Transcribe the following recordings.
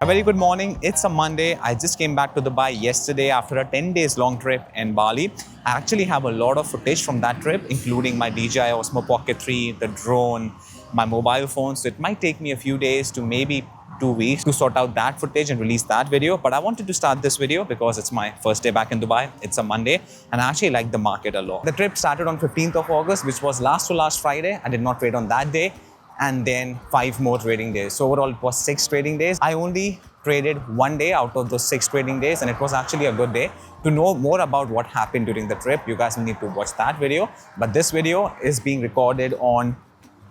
A very good morning. It's a Monday. I just came back to Dubai yesterday after a 10 days long trip in Bali. I actually have a lot of footage from that trip, including my DJI Osmo Pocket 3, the drone, my mobile phone. So it might take me a few days to maybe 2 weeks to sort out that footage and release that video. But I wanted to start this video because it's my first day back in Dubai. It's a Monday and I actually like the market a lot. The trip started on 15th of August, which was last to last Friday. I did not trade on that day. And then 5 more trading days. So overall, it was 6 trading days. I only traded one day out of those 6 trading days, and it was actually a good day. To know more about what happened during the trip, you guys need to watch that video. But this video is being recorded on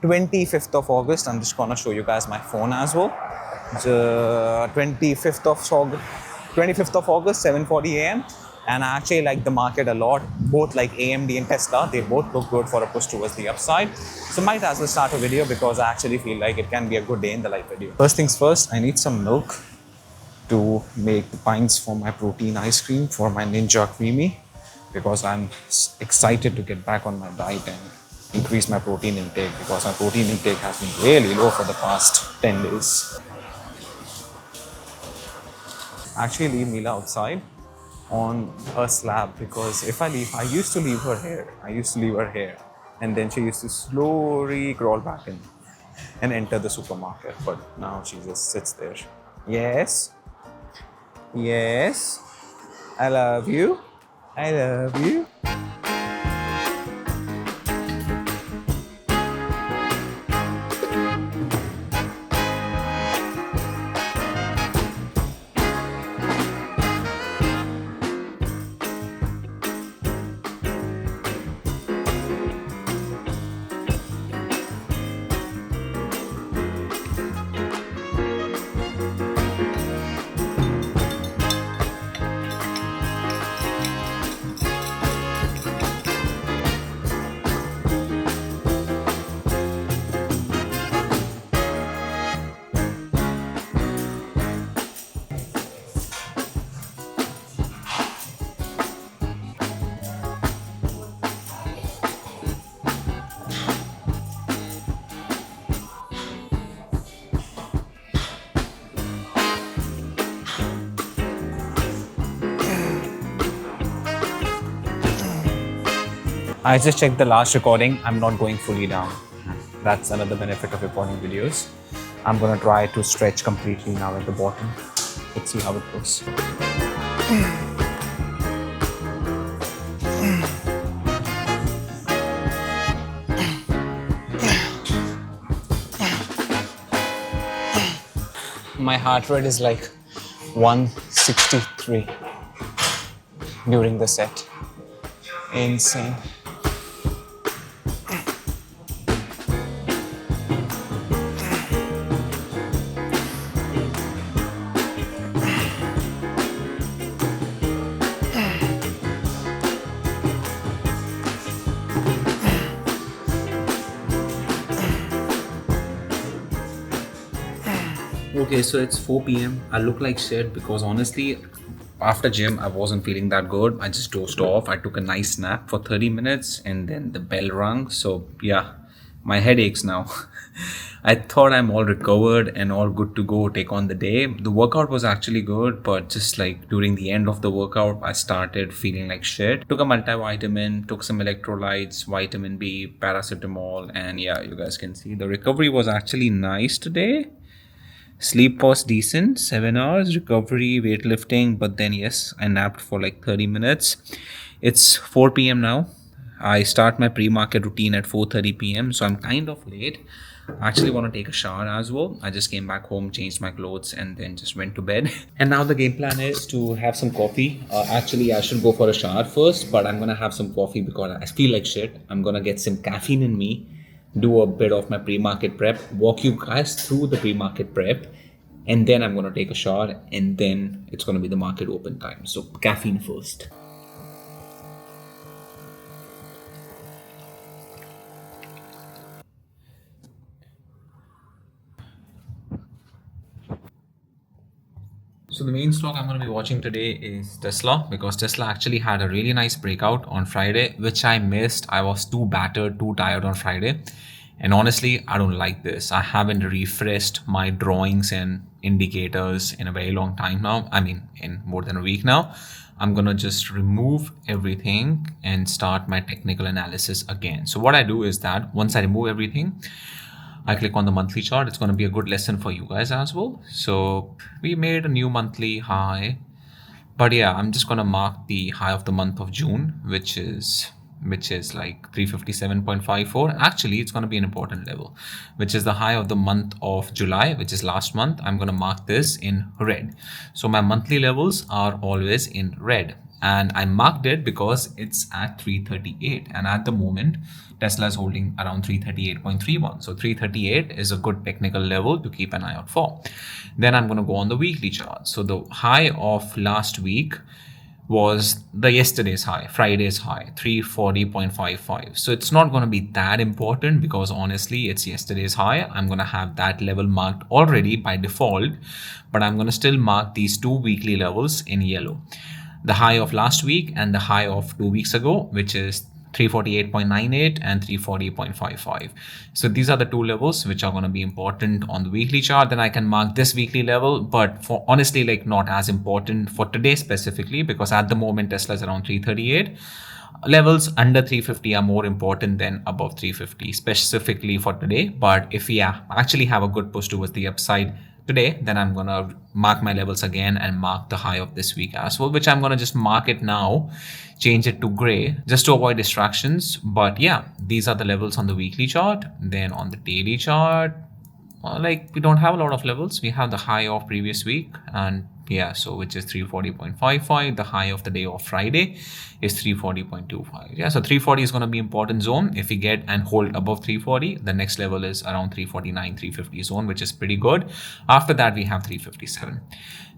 25th of August. I'm just gonna show you guys my phone as well. The 25th of August, 7:40 a.m. And I actually like the market a lot. Both like AMD and Tesla, they both look good for a push towards the upside. So might as well start a video because I actually feel like it can be a good day in the live video. First things first, I need some milk to make the pints for my protein ice cream for my Ninja Creamy because I'm excited to get back on my diet and increase my protein intake because my protein intake has been really low for the past 10 days. Actually leave Mila outside on her slab because if I used to leave her here and then she used to slowly crawl back in and enter the supermarket, but now she just sits there. Yes, I love you. I just checked the last recording. I'm not going fully down. That's another benefit of recording videos. I'm gonna try to stretch completely now at the bottom. Let's see how it goes. My heart rate is like 163 during the set. Insane. Okay, so it's 4 p.m. I look like shit because honestly, after gym, I wasn't feeling that good. I just dozed off. I took a nice nap for 30 minutes and then the bell rung. So yeah, my head aches now. I thought I'm all recovered and all good to go take on the day. The workout was actually good, but just like during the end of the workout, I started feeling like shit. Took a multivitamin, took some electrolytes, vitamin B, paracetamol, and yeah, you guys can see the recovery was actually nice today. Sleep was decent, 7 hours, recovery, weightlifting, but then yes, I napped for like 30 minutes. It's 4 p.m. now. I start my pre-market routine at 4:30 p.m. So I'm kind of late. I actually want to take a shower as well. I just came back home, changed my clothes, and then just went to bed. And now the game plan is to have some coffee. Actually, I should go for a shower first, but I'm going to have some coffee because I feel like shit. I'm going to get some caffeine in me, do a bit of my pre-market prep, walk you guys through the pre-market prep, and then I'm going to take a shower, and then it's going to be the market open time. So caffeine first. So the main stock I'm going to be watching today is Tesla because Tesla actually had a really nice breakout on Friday, which I missed. I was too battered, too tired on Friday. And honestly, I don't like this. I haven't refreshed my drawings and indicators in a very long time now. I mean, in more than a week now. I'm gonna just remove everything and start my technical analysis again. So what I do is that once I remove everything, I click on the monthly chart. It's going to be a good lesson for you guys as well. So we made a new monthly high, but yeah, I'm just going to mark the high of the month of June, which is like 357.54. Actually, it's going to be an important level, which is the high of the month of July, which is last month. I'm going to mark this in red. So my monthly levels are always in red, and I marked it because it's at 338, and at the moment Tesla is holding around 338.31. So 338 is a good technical level to keep an eye out for. Then I'm going to go on the weekly chart. So the high of last week was the yesterday's high, Friday's high, 340.55. So it's not going to be that important because honestly, it's yesterday's high. I'm going to have that level marked already by default, but I'm going to still mark these two weekly levels in yellow. The high of last week and the high of 2 weeks ago, which is 348.98 and 340.55. So these are the two levels which are going to be important on the weekly chart. Then I can mark this weekly level, but for honestly, like not as important for today specifically, because at the moment Tesla is around 338. Levels under 350 are more important than above 350 specifically for today. But if we actually have a good push towards the upside today, then I'm gonna mark my levels again and mark the high of this week as well, which I'm gonna just mark it now, change it to gray just to avoid distractions. But yeah, these are the levels on the weekly chart. Then on the daily chart, like we don't have a lot of levels. We have the high of previous week, and yeah, so which is 340.55. The high of the day of Friday is 340.25. Yeah, so 340 is going to be important zone. If we get and hold above 340, the next level is around 349, 350 zone, which is pretty good. After that, we have 357.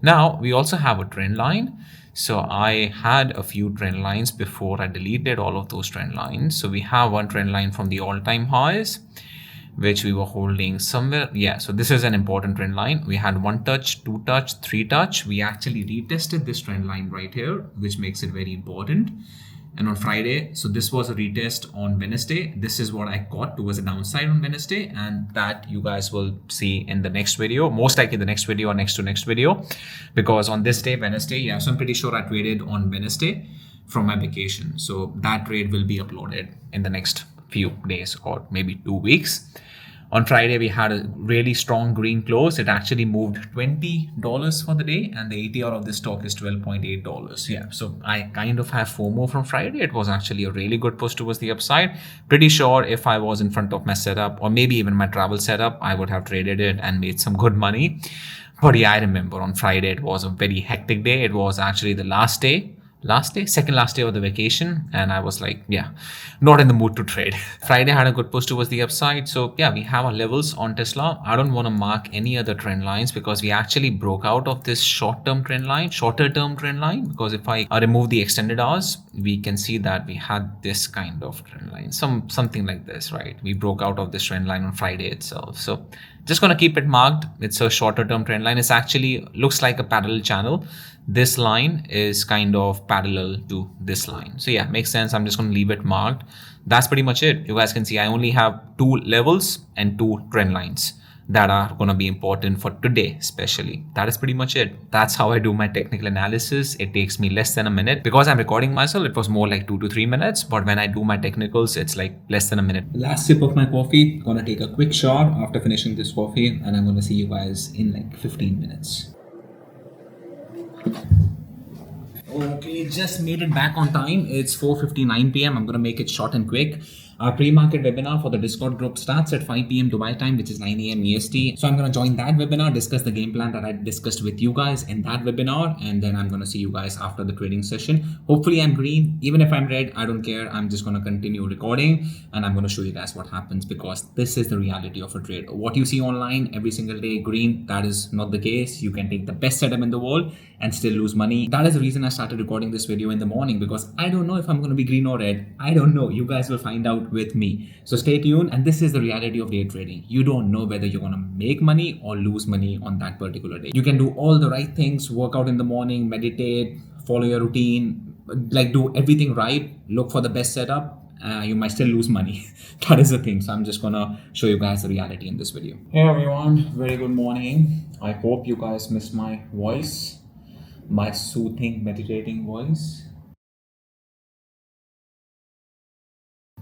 Now we also have a trend line. So I had a few trend lines before I deleted all of those trend lines. So we have one trend line from the all-time highs, which we were holding somewhere. Yeah, so this is an important trend line. We had 1 touch, 2 touch, 3 touch. We actually retested this trend line right here, which makes it very important. And on Friday, so this was a retest on Wednesday. This is what I got towards the downside on Wednesday, and that you guys will see in the next video, most likely the next video or next to next video, because on this day, Wednesday, yeah, so I'm pretty sure I traded on Wednesday from my vacation. So that trade will be uploaded in the next few days or maybe 2 weeks. On Friday, we had a really strong green close. It actually moved $20 for the day, and the ATR of this stock is $12.8. Yeah, so I kind of have FOMO from Friday. It was actually a really good push towards the upside. Pretty sure if I was in front of my setup or maybe even my travel setup, I would have traded it and made some good money. But yeah, I remember on Friday, it was a very hectic day. It was actually the second last day of the vacation, and I was like, yeah, not in the mood to trade. Friday had a good push towards the upside. So yeah, we have our levels on Tesla. I don't want to mark any other trend lines because we actually broke out of this shorter term trend line, because if I remove the extended hours, we can see that we had this kind of trend line, something like this, right? We broke out of this trend line on Friday itself. So just going to keep it marked. It's a shorter term trend line. It's actually looks like a parallel channel. This line is kind of parallel to this line. So yeah, makes sense. I'm just going to leave it marked. That's pretty much it. You guys can see I only have 2 levels and 2 trend lines that are going to be important for today, especially. That is pretty much it. That's how I do my technical analysis. It takes me less than a minute. Because I'm recording myself, it was more like 2 to 3 minutes. But when I do my technicals, it's like less than a minute. Last sip of my coffee. Gonna take a quick shower after finishing this coffee, and I'm gonna see you guys in like 15 minutes. Okay, just made it back on time. It's 4:59 p.m. I'm going to make it short and quick. Our pre-market webinar for the Discord group starts at 5 p.m. Dubai time, which is 9 a.m. EST. So I'm going to join that webinar, discuss the game plan that I discussed with you guys in that webinar, and then I'm going to see you guys after the trading session. Hopefully I'm green. Even if I'm red, I don't care. I'm just going to continue recording, and I'm going to show you guys what happens, because this is the reality of a trade. What you see online every single day, green, that is not the case. You can take the best setup in the world and still lose money. That is the reason I started recording this video in the morning, because I don't know if I'm going to be green or red. I don't know. You guys will find out with me. So stay tuned. And this is the reality of day trading. You don't know whether you're going to make money or lose money on that particular day. You can do all the right things, work out in the morning, meditate, follow your routine, like do everything right, look for the best setup, you might still lose money. That is the thing. So I'm just gonna show you guys the reality in this video. Hey everyone, very good morning. I hope you guys missed my voice, my soothing, meditating voice.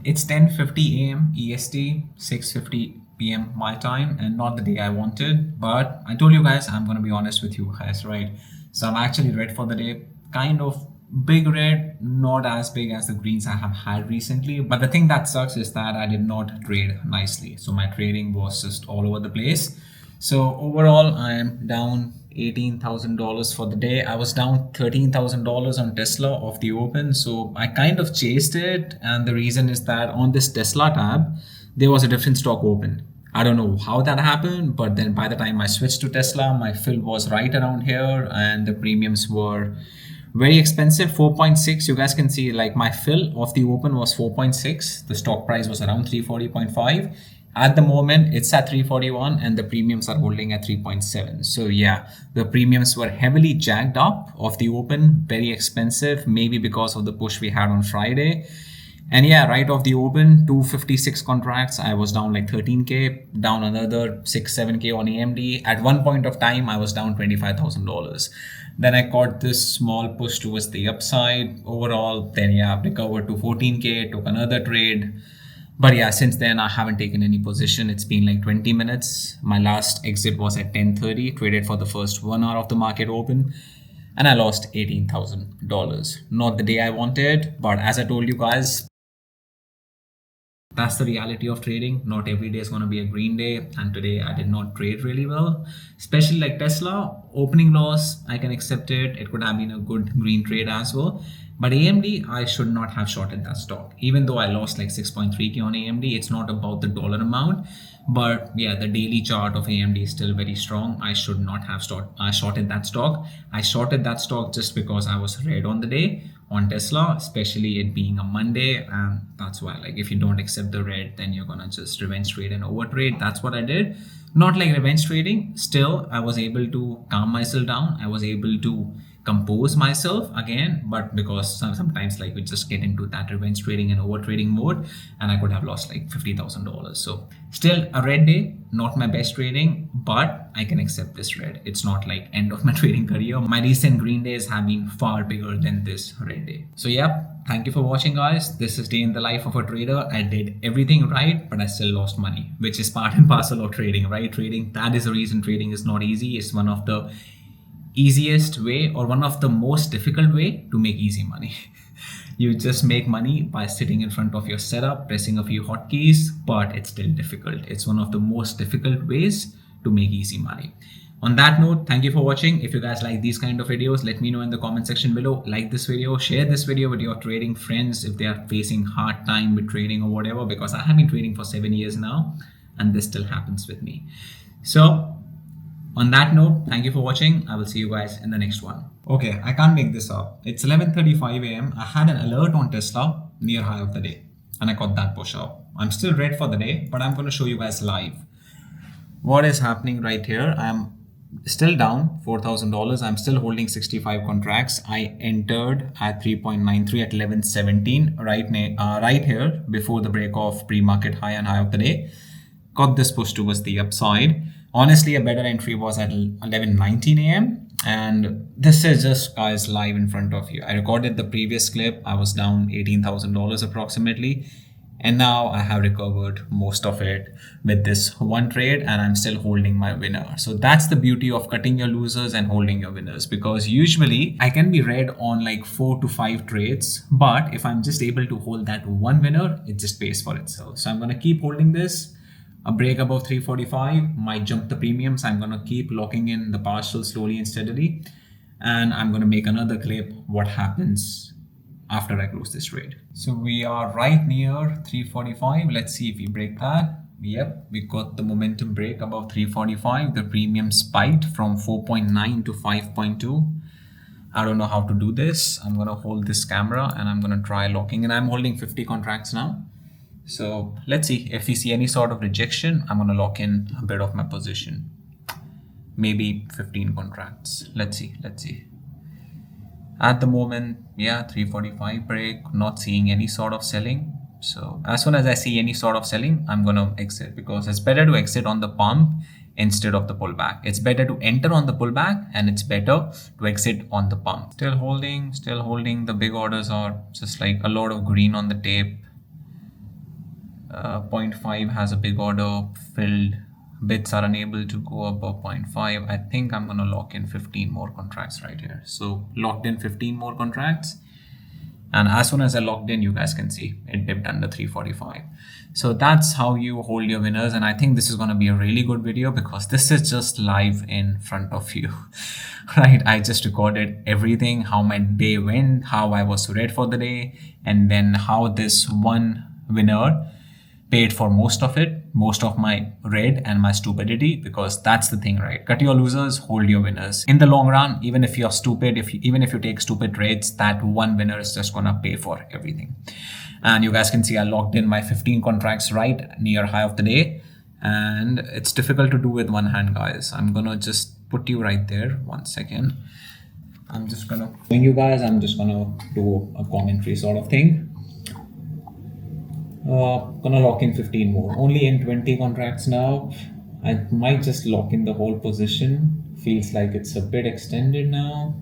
It's 10:50 a.m. EST, 6:50 p.m. my time, and not the day I wanted. But I told you guys I'm gonna be honest with you guys, right? So I'm actually red for the day, kind of big red, not as big as the greens I have had recently. But the thing that sucks is that I did not trade nicely, so my trading was just all over the place. So overall, I am down $18,000 for the day. I was down $13,000 on Tesla off the open. So I kind of chased it. And the reason is that on this Tesla tab, there was a different stock open. I don't know how that happened, but then by the time I switched to Tesla, my fill was right around here and the premiums were very expensive. 4.6. You guys can see like my fill of the open was 4.6. The stock price was around 340.5. At the moment, it's at 341 and the premiums are holding at 3.7. So yeah, the premiums were heavily jacked up off the open, very expensive, maybe because of the push we had on Friday. And yeah, right off the open, 256 contracts, I was down like 13K, down another 7K on AMD. At one point of time, I was down $25,000. Then I caught this small push towards the upside overall. Then yeah, recovered to 14K, took another trade. But yeah, since then I haven't taken any position. It's been like 20 minutes. My last exit was at 10:30, traded for the first 1 hour of the market open, and I lost $18,000. Not the day I wanted, but as I told you guys, that's the reality of trading. Not every day is going to be a green day, and today I did not trade really well, especially like Tesla opening loss. I can accept it. It could have been a good green trade as well. But AMD, I should not have shorted that stock. Even though I lost like 6.3K on AMD, it's not about the dollar amount. But yeah, the daily chart of AMD is still very strong. I should not have shorted that stock. I shorted that stock just because I was red on the day on Tesla, especially it being a Monday. And that's why, like, if you don't accept the red, then you're gonna just revenge trade and over trade. That's what I did. Not like revenge trading. Still, I was able to calm myself down. I was able to compose myself again, but because sometimes like we just get into that revenge trading and over trading mode, and I could have lost like $50,000. So still a red day, not my best trading, but I can accept this red. It's not like end of my trading career. My recent green days have been far bigger than this red day. So yeah, thank you for watching, guys. This is day in the life of a trader. I did everything right, but I still lost money, which is part and parcel of trading, right? Trading, that is the reason trading is not easy. It's one of the easiest way or one of the most difficult way to make easy money. You just make money by sitting in front of your setup, pressing a few hotkeys, but it's still difficult. It's one of the most difficult ways to make easy money. On that note, thank you for watching. If you guys like these kind of videos, let me know in the comment section below. Like this video, share this video with your trading friends if they are facing hard time with trading or whatever, because I have been trading for 7 years now and this still happens with me. So on that note, thank you for watching. I will see you guys in the next one. Okay, I can't make this up. It's 11:35 a.m. I had an alert on Tesla near high of the day and I got that push up. I'm still red for the day, but I'm going to show you guys live what is happening right here. I'm still down $4,000. I'm still holding 65 contracts. I entered at 3.93 at 11:17 right here before the break of pre-market high and high of the day. Got this push towards the upside. Honestly, a better entry was at 11:19 a.m. and this is just, guys, live in front of you. I recorded the previous clip. I was down $18,000 approximately, and now I have recovered most of it with this one trade and I'm still holding my winner. So that's the beauty of cutting your losers and holding your winners, because usually I can be red on like 4 to 5 trades, but if I'm just able to hold that one winner, it just pays for itself. So I'm going to keep holding this. A break above 345 might jump the premiums. I'm going to keep locking in the partial slowly and steadily. And I'm going to make another clip what happens after I close this trade. So we are right near 345. Let's see if we break that. Yep, we got the momentum break above 345. The premium spiked from 4.9 to 5.2. I don't know how to do this. I'm going to hold this camera and I'm going to try locking. And I'm holding 50 contracts now. So let's see if we see any sort of rejection. I'm going to lock in a bit of my position, maybe 15 contracts. Let's see. At the moment, yeah, 345 break, not seeing any sort of selling. So as soon as I see any sort of selling, I'm going to exit, because it's better to exit on the pump instead of the pullback. It's better to enter on the pullback, and it's better to exit on the pump. Still holding, still holding. The big orders are just like a lot of green on the tape. 0.5 has a big order filled. Bids are unable to go above 0.5. I think I'm going to lock in 15 more contracts right here. So locked in 15 more contracts. And as soon as I logged in, you guys can see it dipped under 345. So that's how you hold your winners. And I think this is going to be a really good video, because this is just live in front of you, right? I just recorded everything, how my day went, how I was read for the day, and then how this one winner paid for most of it, most of my red and my stupidity, because that's the thing, right? Cut your losers, hold your winners. In the long run, even if you're stupid, even if you take stupid trades, that one winner is just gonna pay for everything. And you guys can see I locked in my 15 contracts right near high of the day, and it's difficult to do with one hand, guys. I'm gonna just put you right there. 1 second. I'm just gonna do a commentary sort of thing. Gonna lock in 15 more. Only in 20 contracts now. I might just lock in the whole position. Feels like it's a bit extended now.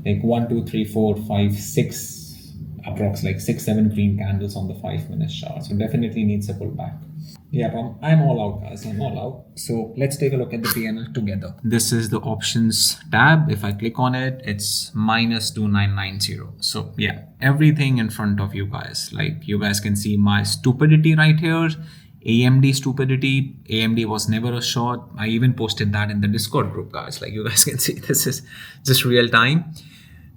Like 1, 2, 3, 4, 5, 6, approx like 6, 7 green candles on the 5-minute chart. So definitely needs a pullback. Yeah, I'm all out, guys. I'm all out. So let's take a look at the PNL together. This is the options tab. If I click on it, it's minus 2990. So yeah, everything in front of you guys. Like you guys can see my stupidity right here. AMD stupidity. AMD was never a short. I even posted that in the Discord group, guys. Like you guys can see, this is just real time.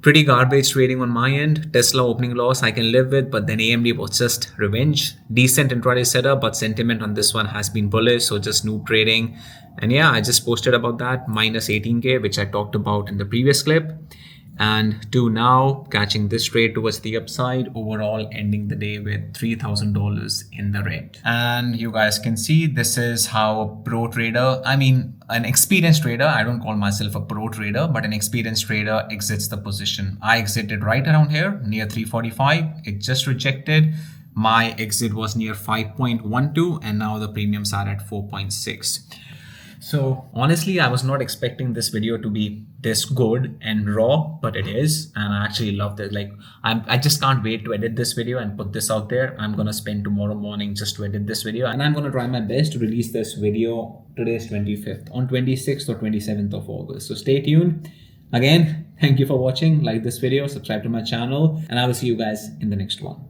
Pretty garbage trading on my end. Tesla opening loss I can live with, but then AMD was just revenge. Decent intraday setup, but sentiment on this one has been bullish, so just noob trading. And yeah, I just posted about that, minus 18K, which I talked about in the previous clip. And to now catching this trade towards the upside, overall ending the day with $3,000 in the red. And you guys can see this is how a pro trader, I mean an experienced trader, I don't call myself a pro trader, but an experienced trader exits the position. I exited right around here near 345. It just rejected. My exit was near 5.12, and now the premiums are at 4.6. So honestly, I was not expecting this video to be this good and raw, but it is, and I actually love it. Like I just can't wait to edit this video and put this out there. I'm gonna spend tomorrow morning just to edit this video, and I'm gonna try my best to release this video. Today's 25th, on 26th or 27th of August. So stay tuned. Again, thank you for watching. Like this video, subscribe to my channel, and I will see you guys in the next one.